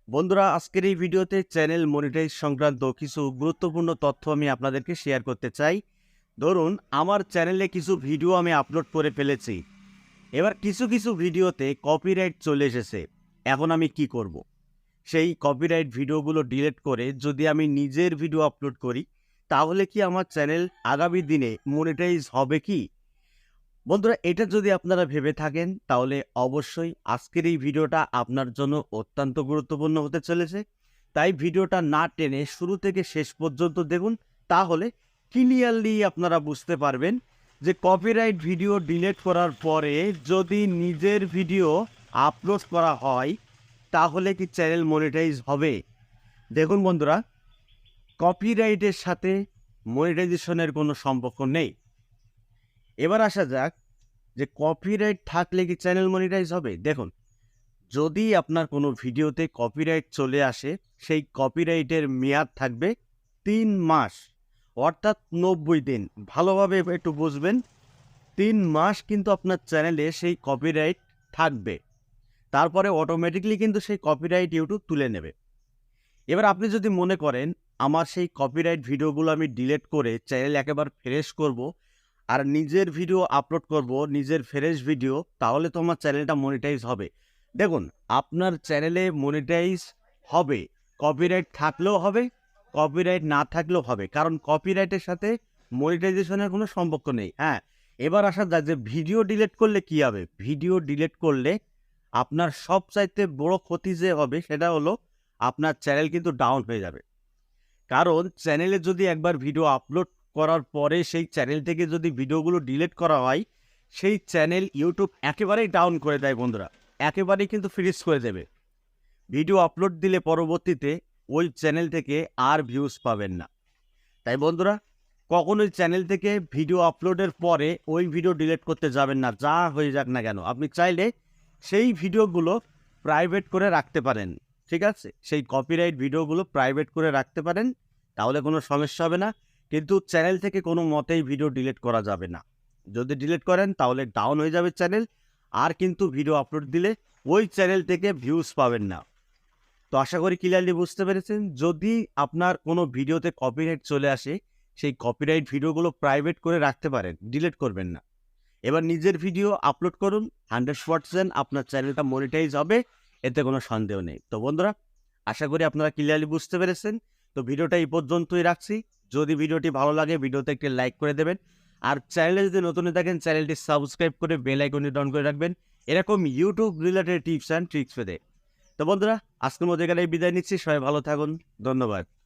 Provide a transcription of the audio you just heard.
বন্ধুরা, আজকের এই ভিডিওতে চ্যানেল মনিটাইজ সংক্রান্ত কিছু গুরুত্বপূর্ণ তথ্য আমি আপনাদেরকে শেয়ার করতে চাই। ধরুন, আমার চ্যানেলে কিছু ভিডিও আমি আপলোড করে ফেলেছি। এবার কিছু কিছু ভিডিওতে কপিরাইট চলে এসেছে। এখন আমি কি করব? সেই কপিরাইট ভিডিওগুলো ডিলিট করে যদি আমি নিজের ভিডিও আপলোড করি, তাহলে কি আমার চ্যানেল আগামী দিনে মনিটাইজ হবে কি? বন্ধুরা, এটা যদি আপনারা ভেবে থাকেন তাহলে অবশ্যই আজকের এই ভিডিওটা আপনার জন্য অত্যন্ত গুরুত্বপূর্ণ হতে চলেছে। তাই ভিডিওটা না টেনে শুরু থেকে শেষ পর্যন্ত দেখুন, তাহলে ক্লিয়ারলি আপনারা বুঝতে পারবেন যে কপিরাইট ভিডিও ডিলিট করার পরে যদি নিজের ভিডিও আপলোড করা হয় তাহলে কি চ্যানেল মনিটাইজ হবে? দেখুন বন্ধুরা, কপিরাইটের সাথে মনিটাইজেশনের কোনো সম্পর্ক নেই। এবার আসা যাক যে কপিরাইট থাকলে কি চ্যানেল মনিটাইজ হবে? দেখুন, যদি আপনার কোনো ভিডিওতে কপিরাইট চলে আসে, সেই কপিরাইটের মেয়াদ থাকবে ৩ মাস, অর্থাৎ ৯০ দিন। ভালোভাবে একটু বুঝবেন, ৩ মাস কিন্তু আপনার চ্যানেলে সেই কপিরাইট থাকবে। তারপরে অটোমেটিক্যালি কিন্তু সেই কপিরাইট ইউটিউব তুলে নেবে। এবার আপনি যদি মনে করেন আমার সেই কপিরাইট ভিডিওগুলো আমি ডিলিট করে চ্যানেল একেবারে ফ্রেশ করব আর নিজের ভিডিও আপলোড করব, নিজের ফ্রেশ ভিডিও, তাহলে তো আমার চ্যানেলটা মনিটাইজ হবে। দেখুন, আপনার চ্যানেলে মনিটাইজ হবে, কপিরাইট থাকলেও হবে, কপিরাইট না থাকলেও হবে, কারণ কপিরাইটের সাথে মনিটাইজেশনের কোনো সম্পর্ক নেই। হ্যাঁ, এবার আসা যাক যে ভিডিও ডিলিট করলে কি হবে। ভিডিও ডিলিট করলে আপনার সবচাইতে বড় ক্ষতি যে হবে সেটা হলো আপনার চ্যানেল কিন্তু ডাউন হয়ে যাবে। কারণ চ্যানেলে যদি একবার ভিডিও আপলোড করার পরে সেই চ্যানেল থেকে যদি ভিডিওগুলো ডিলিট করা হয়, সেই চ্যানেল ইউটিউব একেবারেই ডাউন করে দেয় বন্ধুরা। একেবারেই কিন্তু ফ্রিজ করে দেবে। ভিডিও আপলোড দিলে পরবর্তীতে ওই চ্যানেল থেকে আর ভিউজ পাবেন না। তাই বন্ধুরা, কখনোই চ্যানেল থেকে ভিডিও আপলোডের পরে ওই ভিডিও ডিলিট করতে যাবেন না, যা হয়ে যাক না কেন। আপনি চাইলে সেই ভিডিওগুলো প্রাইভেট করে রাখতে পারেন, ঠিক আছে? সেই কপিরাইট ভিডিওগুলো প্রাইভেট করে রাখতে পারেন, তাহলে কোনো সমস্যা হবে না। কিন্তু চ্যানেল থেকে কোনো মতেই ভিডিও ডিলিট করা যাবে না। যদি ডিলিট করেন তাহলে ডাউন হয়ে যাবে চ্যানেল, আর কিন্তু ভিডিও আপলোড দিলে ওই চ্যানেল থেকে ভিউজ পাবেন না। তো আশা করি ক্লিয়ারলি বুঝতে পেরেছেন। যদি আপনার কোনো ভিডিওতে কপিরাইট চলে আসে, সেই কপিরাইট ভিডিওগুলো প্রাইভেট করে রাখতে পারেন, ডিলিট করবেন না। এবার নিজের ভিডিও আপলোড করুন, 100% আপনার চ্যানেলটা মনিটাইজ হবে, এতে কোনো সন্দেহ নেই। তো বন্ধুরা, আশা করি আপনারা ক্লিয়ারলি বুঝতে পেরেছেন। তো ভিডিওটা এই পর্যন্তই রাখছি। যদি ভিডিওটি ভালো লাগে ভিডিওতে একটি লাইক করে দেবেন, আর চ্যানেলে যদি নতুন হয়ে থাকেন চ্যানেলটি সাবস্ক্রাইব করে বেল আইকনটি অন করে রাখবেন এরকম YouTube related tips and tricks পেতে। তো বন্ধুরা, আজকের মধ্যে এখানে বিদায় নিচ্ছি। সবাই ভালো থাকুন। ধন্যবাদ।